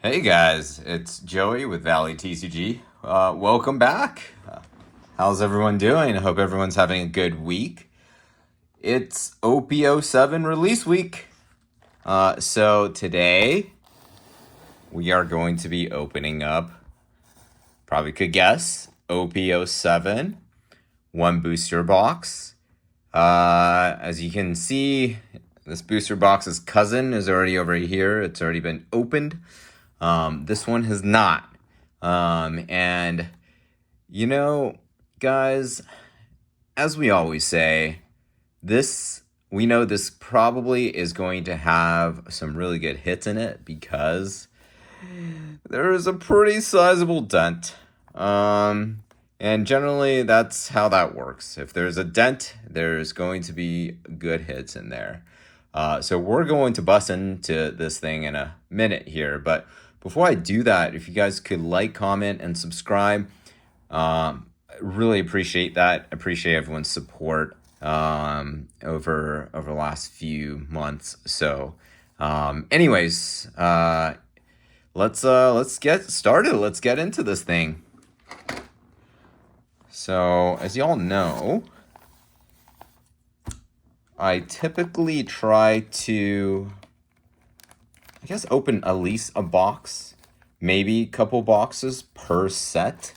Hey guys, it's Joey with Valley TCG. Welcome back. How's everyone doing? I hope everyone's having a good week. It's OP-07 release week. So today we are going to be opening up, probably could guess, OP-07, one booster box. As you can see, this booster box's cousin is already over here. It's already been opened. This one has not. And you know, guys, as we always say, we know this probably is going to have some really good hits in it because there is a pretty sizable dent. And generally that's how that works. If there's a dent, there's going to be good hits in there. So we're going to bust into this thing in a minute here, but before I do that, if you guys could like, comment, and subscribe, really appreciate that. Appreciate everyone's support over the last few months. So, anyways, let's get started. Let's get into this thing. So, as y'all know, I typically try to, I guess, open at least a box, maybe a couple boxes per set.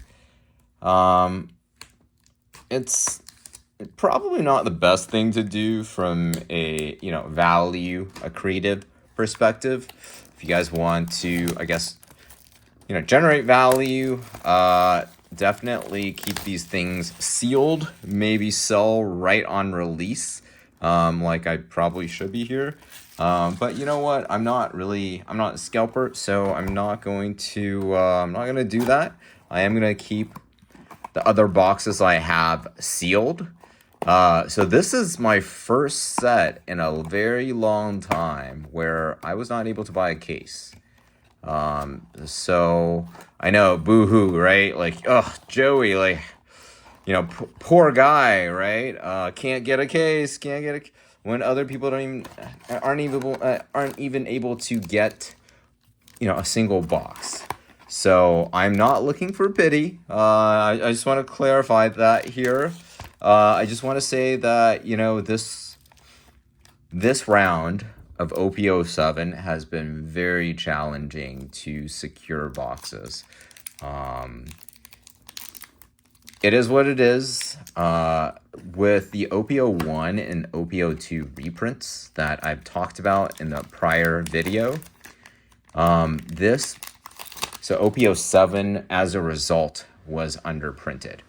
It's probably not the best thing to do from a, a creative perspective. If you guys want to, I guess, generate value, definitely keep these things sealed, maybe sell right on release, like I probably should be here. But you know what? I'm not a scalper, so I'm not going to do that. I am going to keep the other boxes I have sealed. So this is my first set in a very long time where I was not able to buy a case. So I know, boo-hoo, right? Like, oh, Joey, like, poor guy, right? Can't get a case, when other people aren't even able to get, a single box. So I'm not looking for pity. I just want to clarify that here. I just want to say that, this round of OP-07 has been very challenging to secure boxes. It is what it is. With the OP-01 and OP-02 reprints that I've talked about in the prior video, so OP-07 as a result was underprinted.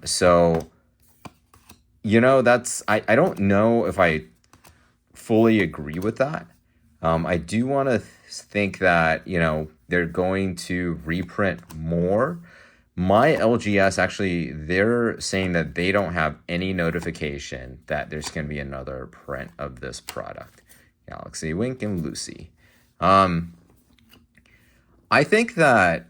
So, I don't know if I fully agree with that. I do want to think that, they're going to reprint more. My LGS, actually, they're saying that they don't have any notification that there's going to be another print of this product. Galaxy Wink and Lucy. I think that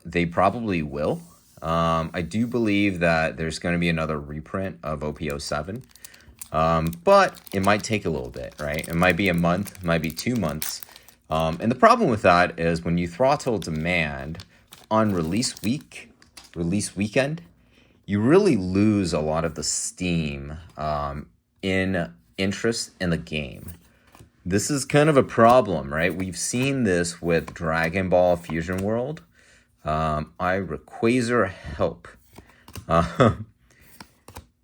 they probably will. I do believe that there's going to be another reprint of OP-07. But it might take a little bit, right? It might be a month, it might be 2 months. And the problem with that is when you throttle demand on release weekend, you really lose a lot of the steam in interest in the game. This is kind of a problem, right? We've seen this with Dragon Ball Fusion World. Rayquaza help.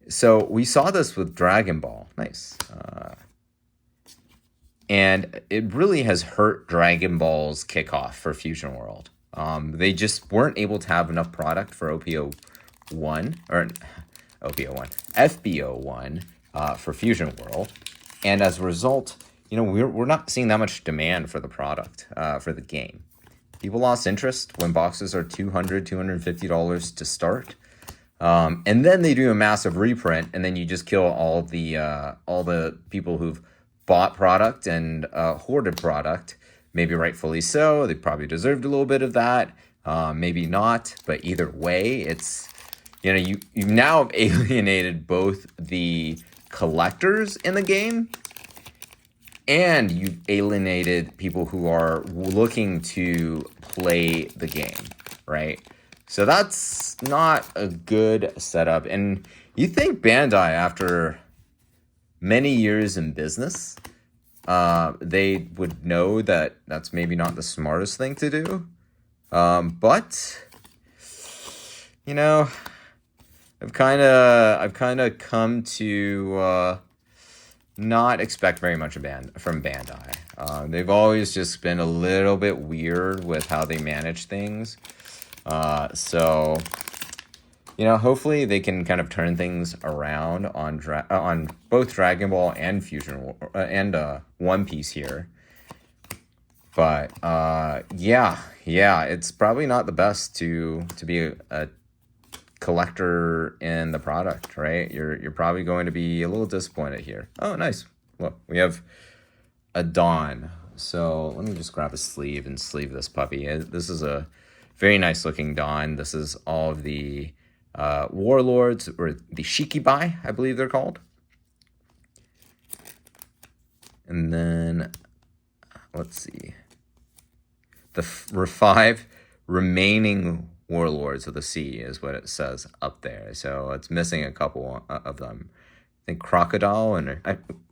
So we saw this with Dragon Ball. Nice. And it really has hurt Dragon Ball's kickoff for Fusion World. They just weren't able to have enough product for OP-01, or OP-01, FB-01 for Fusion World. And as a result, we're not seeing that much demand for the product, for the game. People lost interest when boxes are $200, $250 to start. And then they do a massive reprint, and then you just kill all the people who've bought product and hoarded product. Maybe rightfully so. They probably deserved a little bit of that. Maybe not. But either way, it's, you now have alienated both the collectors in the game and you alienated people who are looking to play the game, right? So that's not a good setup. And you think Bandai, after many years in business, they would know that that's maybe not the smartest thing to do. But you know, I've kind of come to not expect very much from Bandai. They've always just been a little bit weird with how they manage things. So, hopefully they can kind of turn things around on both Dragon Ball and and One Piece here. But yeah, it's probably not the best to be a collector in the product, right? You're probably going to be a little disappointed here. Oh, nice. Look, we have a Dawn. So let me just grab a sleeve and sleeve this puppy. This is a very nice looking Dawn. This is all of the warlords, or the Shikibai, I believe they're called. And then let's see, the 5 remaining warlords of the sea is what it says up there. So it's missing a couple of them. I think Crocodile and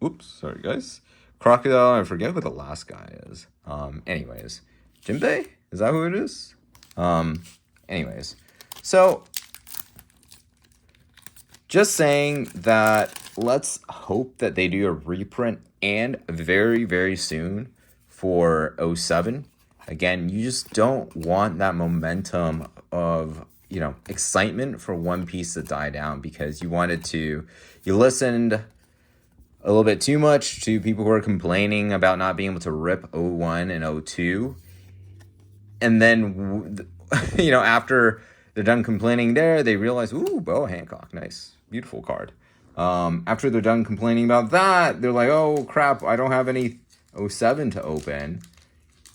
oops, sorry guys. Crocodile, I forget what the last guy is. Anyways, Jinbei, is that who it is? Anyways, so just saying that let's hope that they do a reprint, and very, very soon, for 07. Again, you just don't want that momentum of, excitement for One Piece to die down, because you listened a little bit too much to people who are complaining about not being able to rip 01 and 02. And then, after they're done complaining there, they realize, ooh, Boa Hancock, nice, beautiful card. After they're done complaining about that, they're like, oh, crap, I don't have any 07 to open.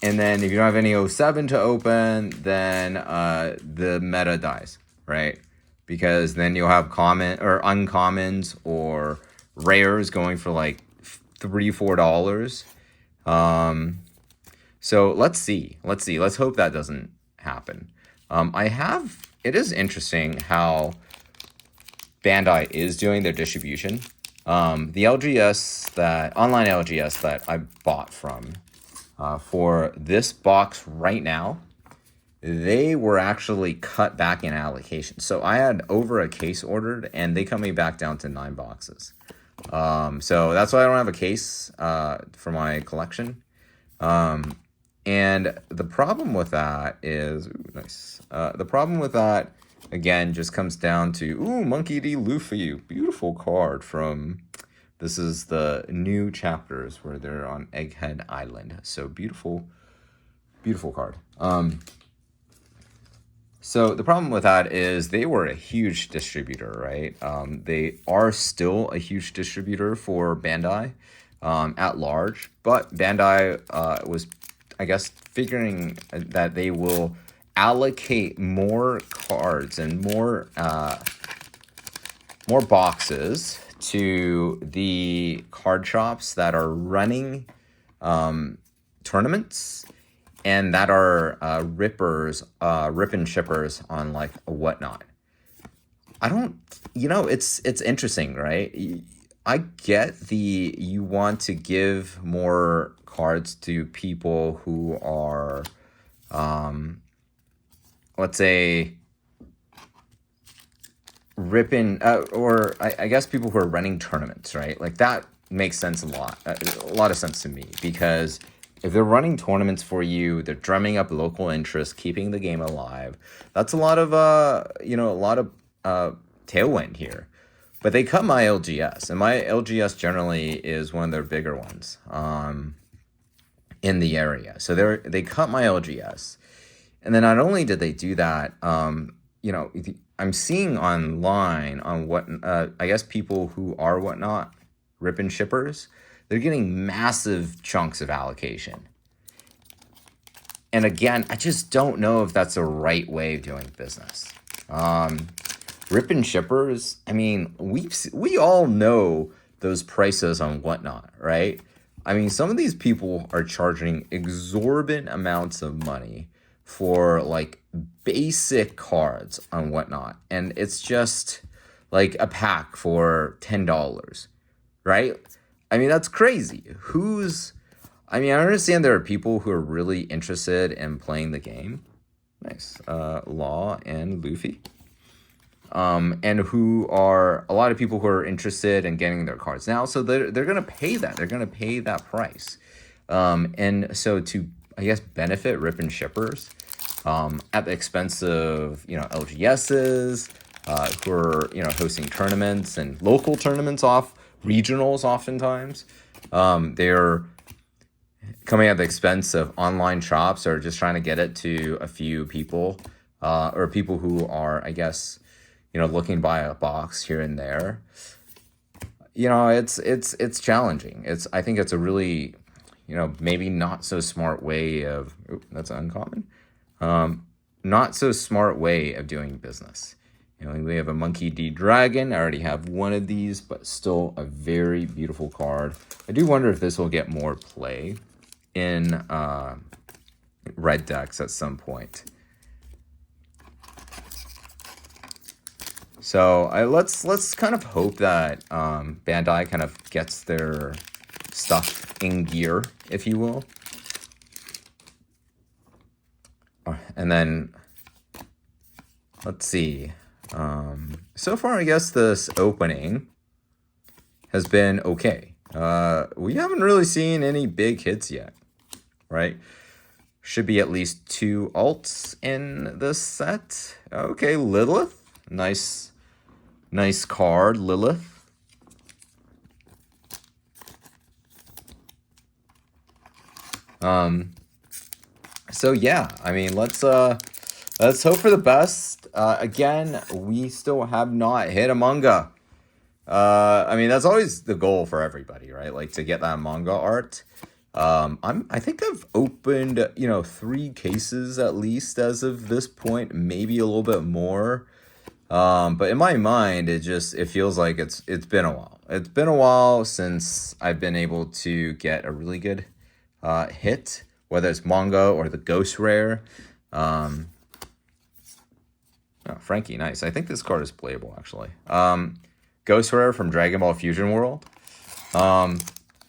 And then if you don't have any 07 to open, then the meta dies, right? Because then you'll have common or uncommons or rares going for like $3-4. So let's see. Let's hope that doesn't happen. It is interesting how Bandai is doing their distribution. The online LGS that I bought from, for this box right now, they were actually cut back in allocation. So I had over a case ordered, and they cut me back down to 9 boxes. So that's why I don't have a case for my collection. And the problem with that is, the problem with that, again, just comes down to, Monkey D. Luffy, beautiful card from... This is the new chapters where they're on Egghead Island. So beautiful, beautiful card. So the problem with that is they were a huge distributor, right? They are still a huge distributor for Bandai at large. But Bandai was, I guess, figuring that they will allocate more cards and more boxes to the card shops that are running tournaments and that are rip and shippers on like whatnot. It's interesting, right? I get you want to give more cards to people who are, let's say, ripping, or I guess people who are running tournaments, right? Like that makes sense a lot of sense to me, because if they're running tournaments for you, they're drumming up local interest, keeping the game alive. That's a lot of tailwind here. But they cut my LGS, and my LGS generally is one of their bigger ones in the area. So they cut my LGS, and then not only did they do that, I'm seeing online on what I guess people who are whatnot rip and shippers, they're getting massive chunks of allocation. And again, I just don't know if that's the right way of doing business. Rip and shippers, I mean, we all know those prices on whatnot, right? I mean, some of these people are charging exorbitant amounts of money for like basic cards and whatnot. And it's just like a pack for $10, right? I mean, that's crazy. I mean, I understand there are people who are really interested in playing the game. Nice. Law and Luffy. And who are a lot of people who are interested in getting their cards now. So they're going to pay that. They're going to pay that price. And so to, I guess, benefit rip and shippers at the expense of, LGSs who are, hosting tournaments and local tournaments regionals oftentimes. They're coming at the expense of online shops or just trying to get it to a few people or people who are, I guess, looking to buy a box here and there. It's challenging. I think it's a really, maybe not so smart way of, that's uncommon. Not so smart way of doing business. We have a Monkey D Dragon. I already have one of these, but still a very beautiful card. I do wonder if this will get more play in red decks at some point. So let's kind of hope that Bandai kind of gets their stuff in gear, if you will. And then let's see. So far, I guess this opening has been okay. We haven't really seen any big hits yet, right? Should be at least 2 alts in this set. Okay, Lilith. Nice card, Lilith. So yeah, I mean, let's hope for the best. Again, we still have not hit a manga. I mean, that's always the goal for everybody, right? Like to get that manga art. I think I've opened, 3 cases at least as of this point, maybe a little bit more. But in my mind, it feels like it's been a while. It's been a while since I've been able to get a really good hit, whether it's manga or the ghost rare. Oh, Frankie, nice. I think this card is playable actually. Ghost rare from Dragon Ball Fusion World.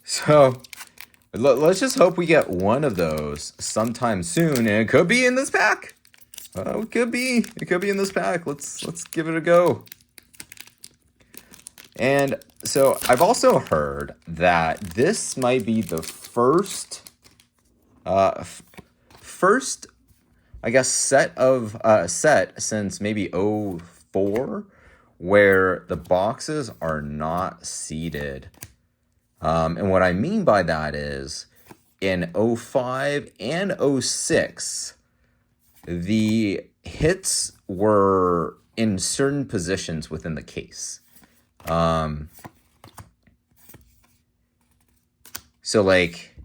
So let's just hope we get one of those sometime soon, and it could be in this pack. It could be in this pack. Let's give it a go. And so I've also heard that this might be the first, I guess, set since maybe 04 where the boxes are not seeded. And what I mean by that is in 05 and 06, the hits were in certain positions within the case. So like,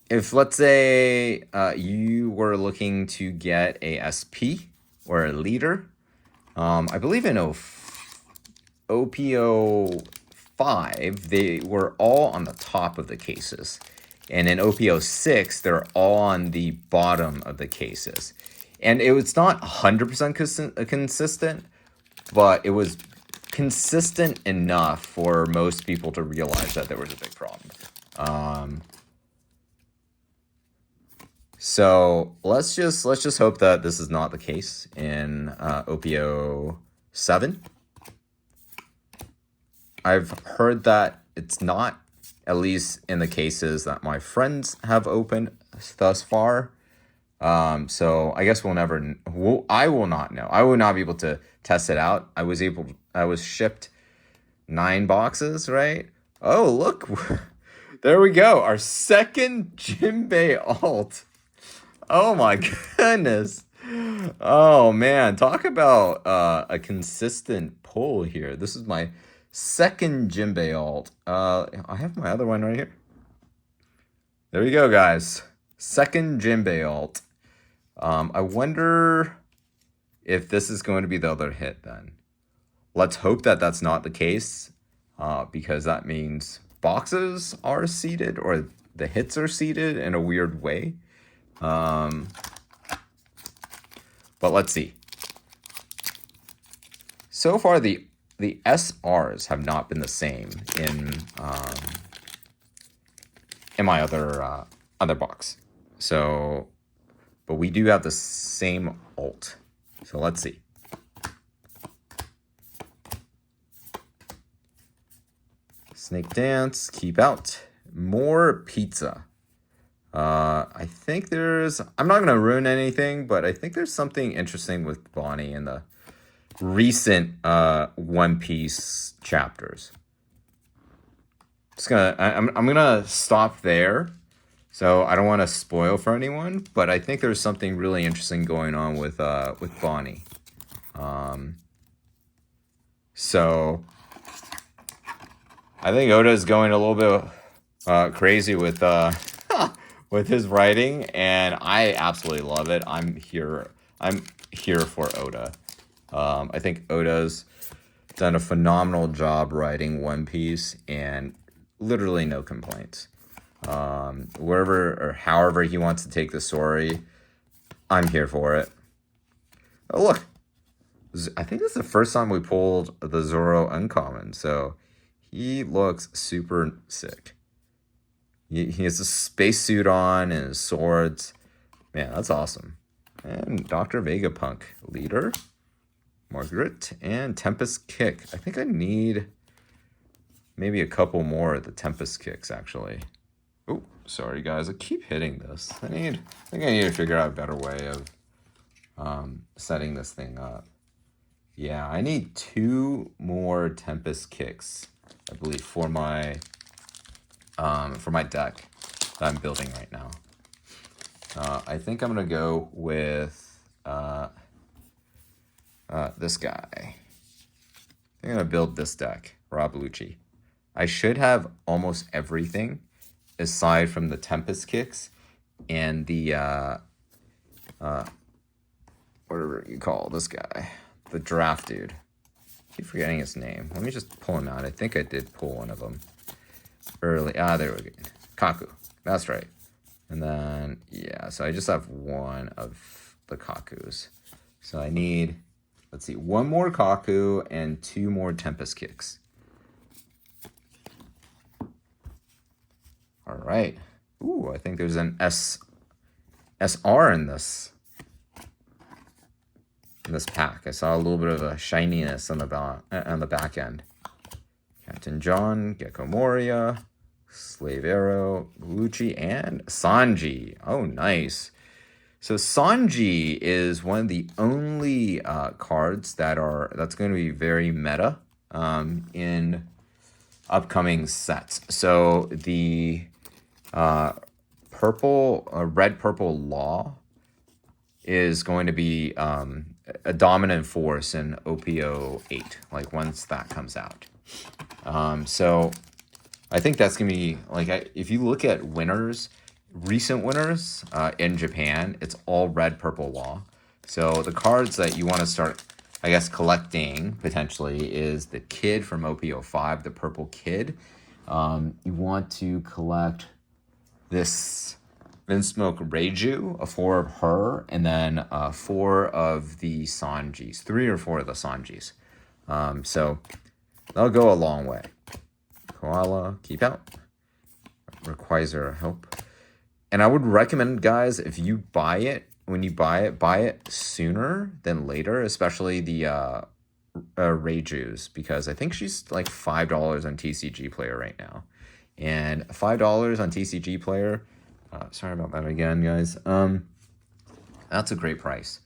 if let's say you were looking to get a SP or a leader, I believe in OP-05, they were all on the top of the cases. And in OP-06, they're all on the bottom of the cases. And it was not 100% consistent, but it was consistent enough for most people to realize that there was a big problem. So let's just hope that this is not the case in OP-07. I've heard that it's not, at least in the cases that my friends have opened thus far. So I guess I will not know. I will not be able to test it out. I was shipped 9 boxes, right? Oh, look, there we go. Our second Jinbei alt. Oh my goodness. Oh man, talk about a consistent pull here. This is my second Jinbei alt. I have my other one right here. There you go, guys. Second Jinbei alt. I wonder if this is going to be the other hit then. Let's hope that that's not the case, because that means boxes are seeded, or the hits are seated in a weird way. But let's see. So far, the SRs have not been the same in my other box. So, but we do have the same alt. So let's see. Snake Dance, keep out. More pizza. I think there's... I'm not going to ruin anything, but I think there's something interesting with Bonnie in the recent One Piece chapters. I'm gonna stop there, so I don't want to spoil for anyone. But I think there's something really interesting going on with Bonnie. So I think Oda is going a little bit crazy with with his writing, and I absolutely love it. I'm here for Oda. I think Oda's done a phenomenal job writing One Piece, and literally no complaints. Wherever or however he wants to take the story, I'm here for it. Oh, look. I think this is the first time we pulled the Zoro Uncommon, so he looks super sick. He has a spacesuit on and his swords. Man, that's awesome. And Dr. Vegapunk, leader. Margaret, and Tempest Kick. I think I need maybe a couple more of the Tempest Kicks, actually. Oh, sorry, guys. I keep hitting this. I think I need to figure out a better way of setting this thing up. Yeah, I need 2 more Tempest Kicks, I believe, for my deck that I'm building right now. I think I'm going to go with... this guy. I'm gonna build this deck, Rob Lucci. I should have almost everything aside from the Tempest Kicks and the whatever you call this guy, the draft dude. I keep forgetting his name. Let me just pull him out. I think I did pull one of them early. There we go. Kaku. That's right. And then yeah, so I just have one of the Kakus. So I need, let's see, 1 more Kaku and 2 more Tempest Kicks. All right. Ooh, I think there's an SR in this pack. I saw a little bit of a shininess on the back end. Captain John, Gecko Moria, Slave Arrow, Lucci, and Sanji. Oh, nice. So Sanji is one of the only cards that's going to be very meta in upcoming sets. So the red purple law is going to be a dominant force in OP-08, like once that comes out. So I think that's gonna be like, if you look at recent winners in Japan, it's all red purple law. So the cards that you want to start, I guess, collecting potentially is the Kid from OP-05, the purple Kid. You want to collect this Vinsmoke Reiju, 4 of her, and then 4 of the Sanjis, 3 or 4 of the Sanjis. So that'll go a long way. Koala, keep out. Requires help. And I would recommend, guys, if you buy it, when you buy it sooner than later, especially the Reijus, because I think she's like $5 on TCG Player right now. And $5 on TCG Player, sorry about that again, guys. That's a great price.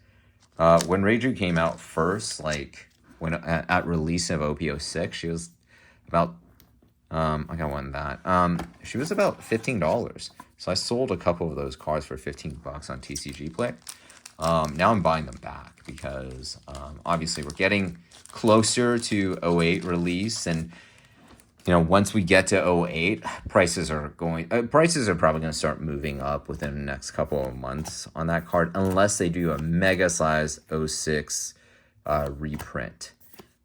When Reiju came out first, like when at release of OP-06, she was about I got one of that. She was about $15. So I sold a couple of those cards for $15 on TCG Play. Now I'm buying them back because obviously we're getting closer to 08 release, and once we get to 08, prices are probably going to start moving up within the next couple of months on that card, unless they do a mega size 06 reprint,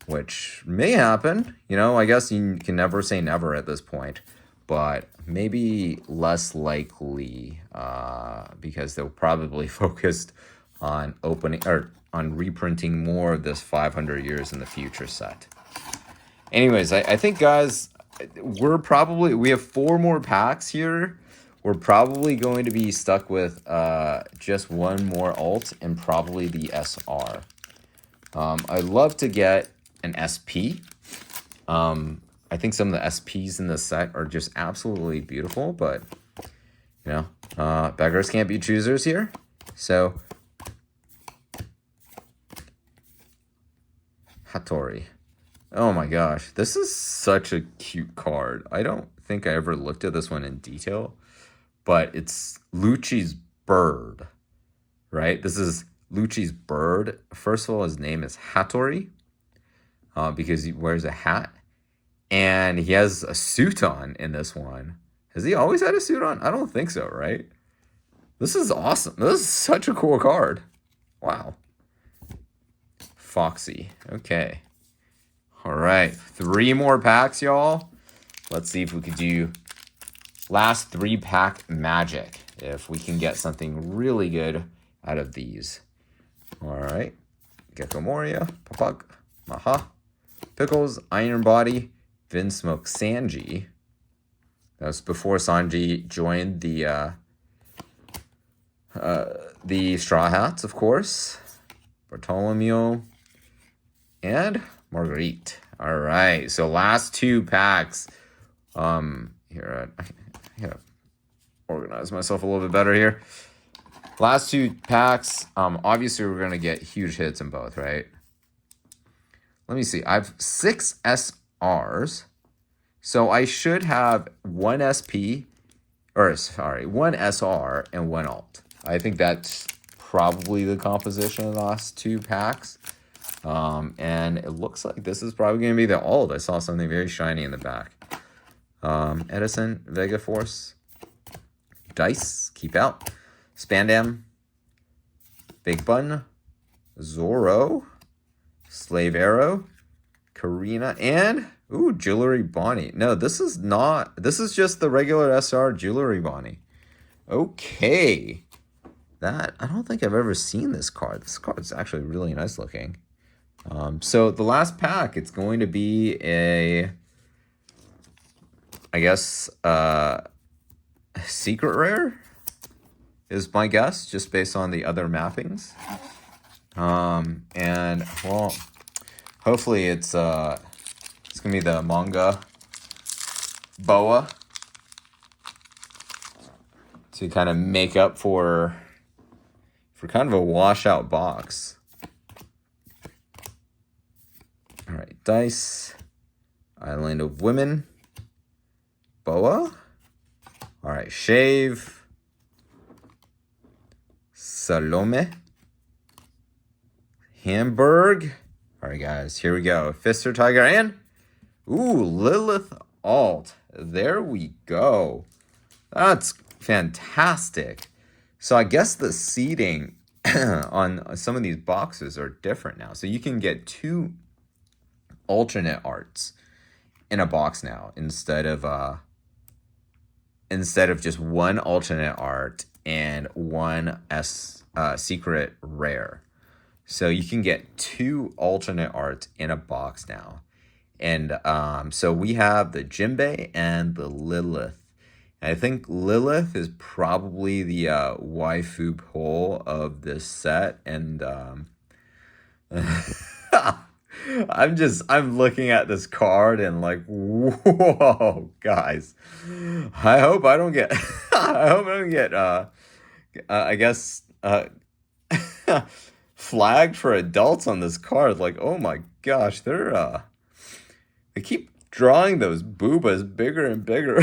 which may happen. I guess you can never say never at this point, but maybe less likely because they'll probably focused on opening or on reprinting more of this 500 years in the future set. Anyways, I think, guys, we have 4 more packs here. We're probably going to be stuck with just one more alt and probably the SR. I'd love to get an SP. I think some of the SPs in this set are just absolutely beautiful, but, you know, beggars can't be choosers here. So, Hattori. Oh my gosh, this is such a cute card. I don't think I ever looked at this one in detail, but it's Lucci's bird, right? This is Lucci's bird. First of all, his name is Hattori because he wears a hat. And he has a suit on in this one. Has he always had a suit on? I don't think so, right? This is awesome. This is such a cool card. Wow. Foxy. Okay. All right. 3 more packs, y'all. Let's see if we could do last 3-pack magic. If we can get something really good out of these. All right. Gecko Moria. Papuk. Maha. Pickles. Iron Body. Vinsmoke Sanji. That was before Sanji joined the Straw Hats, of course. Bartolomeo and Marguerite. All right, so last 2 packs. Here, I gotta organize myself a little bit better here. Last 2 packs. Obviously, we're gonna get huge hits in both, right? Let me see. I have 6 SRs. So I should have 1 SP, or sorry, 1 SR and 1 alt. I think that's probably the composition of the last 2 packs. And it looks like this is probably going to be the alt. I saw something very shiny in the back. Edison, Vega Force, Dice, Keep Out, Spandam, Big Bun, Zoro, Slave Arrow, Karina, and Jewelry Bonnie. No, this is not. This is just the regular SR Jewelry Bonnie. Okay. I don't think I've ever seen this card. This card's actually really nice looking. So the last pack, it's going to be I guess, secret rare is my guess, just based on the other mappings. And, well, hopefully it's gonna be the Manga Boa to kind of make up for kind of a washout box. All right, Dice, Island of Women, Boa. All right, Shave, Salome, Hamburg. All right, guys, here we go. Fister Tiger and Lilith Alt. There we go. That's fantastic. So I guess the seating on some of these boxes are different now. So you can get 2 alternate arts in a box now instead of just 1 alternate art and 1 secret rare. So you can get 2 alternate arts in a box now. And so we have the Jinbei and the Lilith. I think Lilith is probably the waifu pole of this set. And I'm looking at this card and like, whoa, guys. I hope I don't get, I guess, flagged for adults on this card. Like, oh my gosh, they keep drawing those boobas bigger and bigger.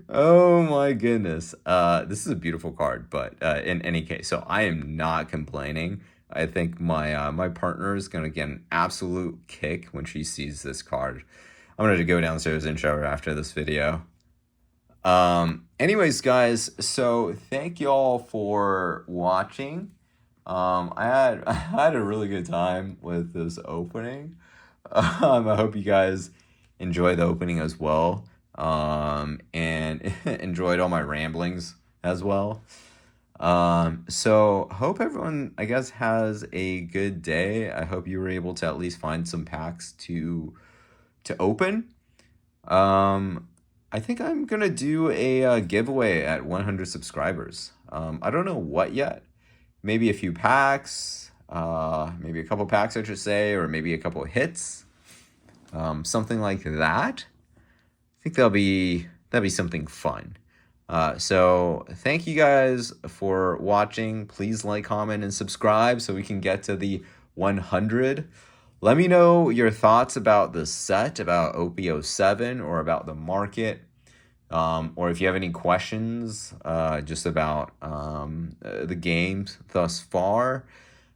Oh my goodness. This is a beautiful card, but in any case, so I am not complaining. I think my partner is gonna get an absolute kick when she sees this card. I'm gonna go downstairs and show her after this video. Anyways, guys, so thank y'all for watching. I had a really good time with this opening. I hope you guys enjoy the opening as well. And enjoyed all my ramblings as well. So hope everyone, I guess, has a good day. I hope you were able to at least find some packs to open. I think I'm gonna do a giveaway at 100 subscribers. I don't know what yet. Maybe a few packs, maybe a couple packs, I should say, or maybe a couple hits, something like that. I think that'll be something fun. So thank you guys for watching. Please like, comment, and subscribe so we can get to the 100. Let me know your thoughts about the set, about OP-07, or about the market. Or if you have any questions just about the games thus far.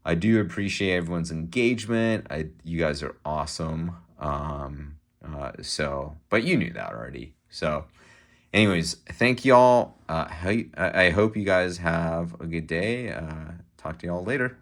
I do appreciate everyone's engagement. You guys are awesome. But you knew that already. So, anyways, thank y'all. I hope you guys have a good day. Talk to y'all later.